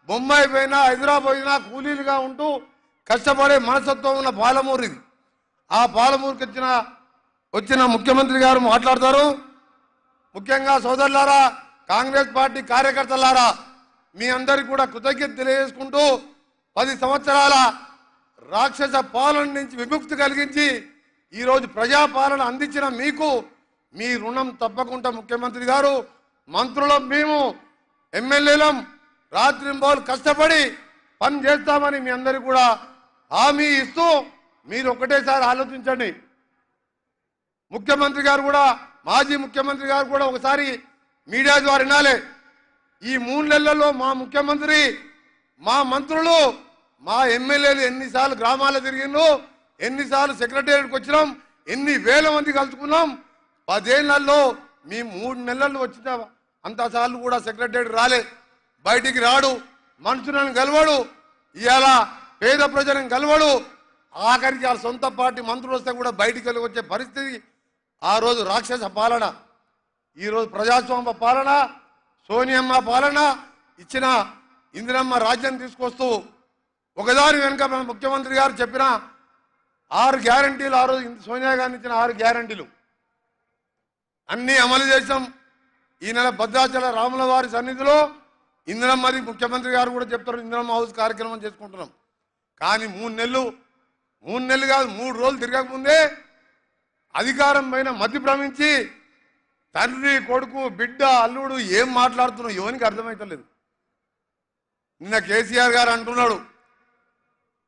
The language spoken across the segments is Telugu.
బొంబాయి పోయినా హైదరాబాద్ పోయినా కూలీలుగా ఉంటూ కష్టపడే మనస్తత్వం ఉన్న పాలమూరు ఇది. ఆ పాలమూరుకి వచ్చిన ముఖ్యమంత్రి గారు మాట్లాడతారు. ముఖ్యంగా సోదరులారా, కాంగ్రెస్ పార్టీ కార్యకర్తలారా, మీ అందరికీ కూడా కృతజ్ఞత తెలియజేసుకుంటూ 10 సంవత్సరాల రాక్షస పాలన నుంచి విముక్తి కలిగించి ఈరోజు ప్రజాపాలన అందించిన మీకు మీ రుణం తప్పకుండా ముఖ్యమంత్రి గారు, మంత్రులం, మేము ఎమ్మెల్యేలం రాత్రింబౌలు కష్టపడి పని చేస్తామని మీ అందరికీ కూడా హామీ ఇస్తూ మీరు ఒకటేసారి ఆలోచించండి. ముఖ్యమంత్రి గారు కూడా, మాజీ ముఖ్యమంత్రి గారు కూడా ఒకసారి మీడియా ద్వారా వినాలి. ఈ 3 నెలల్లో మా ముఖ్యమంత్రి, మా మంత్రులు, మా ఎమ్మెల్యేలు ఎన్నిసార్లు గ్రామాల్లో తిరిగిండ్రు, ఎన్నిసార్లు సెక్రటేరియట్కి వచ్చినాం, ఎన్ని వేల మంది కలుసుకున్నాం. 10 ఏళ్లలో మీ 3 నెలల్లో వచ్చిన అంతసార్లు కూడా సెక్రటేరియట్ రాలే, బయటికి రాడు, మనుషులను గెలవడు, ఇవాళ పేద ప్రజలను గెలవడు, ఆఖరికి వాళ్ళ సొంత పార్టీ మంత్రులు వస్తే కూడా బయటికి వెళ్ళి వచ్చే పరిస్థితి. ఆ రోజు రాక్షస పాలన, ఈరోజు ప్రజాస్వామ్య పాలన, సోనియమ్మ పాలన ఇచ్చిన ఇందిరమ్మ రాజ్యం తీసుకొస్తూ ఒకదాని వెనుక మన ముఖ్యమంత్రి గారు చెప్పిన 6 గ్యారంటీలు, ఆ రోజు సోనియా గాంధీ ఇచ్చిన 6 గ్యారంటీలు అన్నీ అమలు చేసాం. ఈ నెల భద్రాచల రాముల వారి సన్నిధిలో ఇందిరమ్మది ముఖ్యమంత్రి గారు కూడా చెప్తారు, ఇందిరమ్మ హౌస్ కార్యక్రమం చేసుకుంటున్నాం. కానీ 3 నెలలు కాదు, 3 రోజులు తిరగకముందే అధికారం పైన మతి భ్రమించి తండ్రి, కొడుకు, బిడ్డ, అల్లుడు ఏం మాట్లాడుతున్నావు ఎవరికి అర్థమవుతలేదు. నిన్న కేసీఆర్ గారు అంటున్నాడు,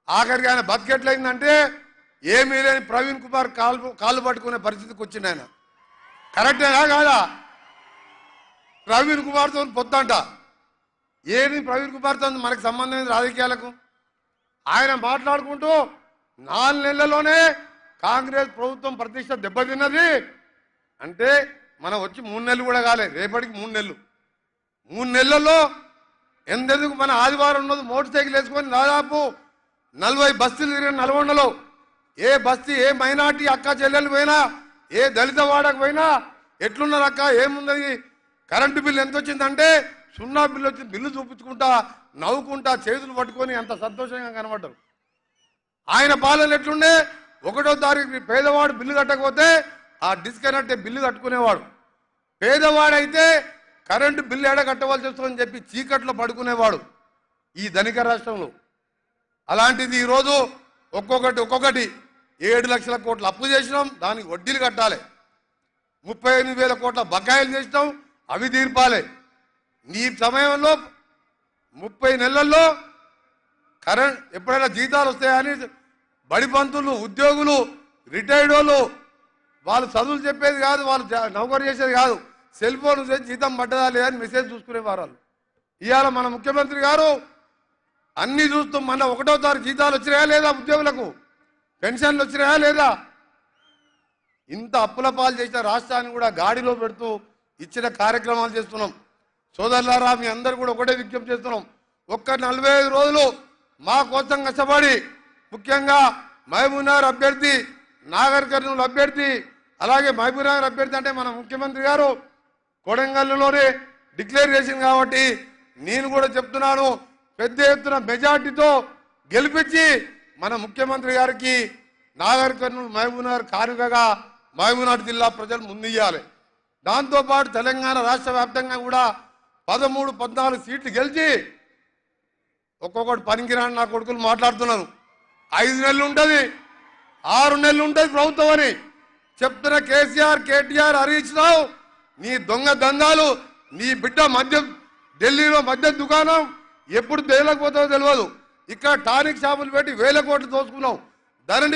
ఆఖరికి ఆయన బతికెట్లయిందంటే ఏమీ లేని ప్రవీణ్ కుమార్ కాళ్ళు పట్టుకునే పరిస్థితికి వచ్చింది. ఆయన కరెక్టేనా కాదా? ప్రవీణ్ కుమార్తో పొత్తంట. ఏది ప్రవీణ్ కుమార్తో మనకు సంబంధం రాజకీయాలకు? ఆయన మాట్లాడుకుంటూ 4 నెలల్లోనే కాంగ్రెస్ ప్రభుత్వం ప్రతిష్ట దెబ్బతిన్నది అంటే, మనం వచ్చి 3 నెలలు కూడా కాలే, రేపటికి 3 నెలలు. 3 నెలల్లో ఎందెందుకు మన ఆదివారం ఉన్నది మోటార్ సైకిల్ వేసుకొని దాదాపు 40 బస్తీలు తిరిగిన నల్గొండలో. ఏ బస్తీ, ఏ మైనార్టీ అక్క చెల్లెలు పోయినా, ఏ దళిత వాడకు పోయినా ఎట్లున్నారు అక్క, ఏముంది, కరెంటు బిల్లు ఎంత వచ్చిందంటే 0 బిల్లు వచ్చింది, బిల్లు చూపించుకుంటా నవ్వుకుంటా చేతులు పట్టుకొని అంత సంతోషంగా కనబడ్డారు. ఆయన పాలన ఎట్లుండే, 1వ తారీఖు పేదవాడు బిల్లు కట్టకపోతే ఆ డిస్కనెక్ట్ బిల్లు కట్టుకునేవాడు. పేదవాడైతే కరెంటు బిల్లు ఎడ కట్టవలసి వస్తుందని చెప్పి చీకట్లో పడుకునేవాడు ఈ ధనిక రాష్ట్రంలో. అలాంటిది ఈరోజు ఒక్కొక్కటి 7 లక్షల కోట్ల అప్పు చేసినాం, దానికి వడ్డీలు కట్టాలి. 38,000 కోట్ల బకాయిలు చేసినాం, అవి తీర్పాలి. నీ సమయంలో 30 నెలల్లో కరెంట్ ఎప్పుడైనా జీతాలు వస్తాయని బడి పంతులు, ఉద్యోగులు, రిటైర్డ్ వాళ్ళు చదువులు చెప్పేది కాదు, వాళ్ళు నౌకరు చేసేది కాదు, సెల్ ఫోన్ చేసి జీతం పడ్డదా లేదని మెసేజ్ చూసుకునేవారు. ఇవాళ మన ముఖ్యమంత్రి గారు అన్ని చూస్తూ మన 1వ తారీఖు జీతాలు వచ్చినాయా లేదా, ఉద్యోగులకు పెన్షన్లు వచ్చినాయా లేదా, ఇంత అప్పుల పాలు చేసిన రాష్ట్రాన్ని కూడా గాడిలో పెడుతూ ఇచ్చిన కార్యక్రమాలు చేస్తున్నాం. సోదరులారా, మీ అందరు కూడా ఒకటే విజ్ఞప్తి చేస్తున్నాం, ఒక్క 45 రోజులు మా కోసం కష్టపడి, ముఖ్యంగా మహబూబ్నగర్ అభ్యర్థి, నాగర్ కర్నూలు అభ్యర్థి, అలాగే మహబూబ్నగర్ అభ్యర్థి అంటే మన ముఖ్యమంత్రి గారు కొడంగల్లులోనే డిక్లేర్ చేసింది కాబట్టి నేను కూడా చెప్తున్నాను, పెద్ద ఎత్తున మెజార్టీతో గెలిపించి మన ముఖ్యమంత్రి గారికి నాగర్ కర్నూలు, మహబూబ్నగర్ కానుకగా మహబూబ్నగర్ జిల్లా ప్రజలు ముందుయ్యాలి. దాంతోపాటు తెలంగాణ రాష్ట్ర వ్యాప్తంగా కూడా 13-14 సీట్లు గెలిచి ఒక్కొక్కటి పనికిరాని నా కొడుకులు మాట్లాడుతున్నారు. 5 నెలలు ఉంటుంది, 6 నెలలు ఉంటుంది ప్రభుత్వం అని చెప్తున్న కేసీఆర్, కేటీఆర్, హరీష్ రావు, నీ దొంగ దందాలు, నీ బిడ్డ మద్యం, ఢిల్లీలో మద్యం దుకాణం ఎప్పుడు తేలకపోతుందో తెలియదు. ఇక్కడ టానిక్ షాపులు పెట్టి 1000 కోట్లు దోచుకున్నావు. ధరణి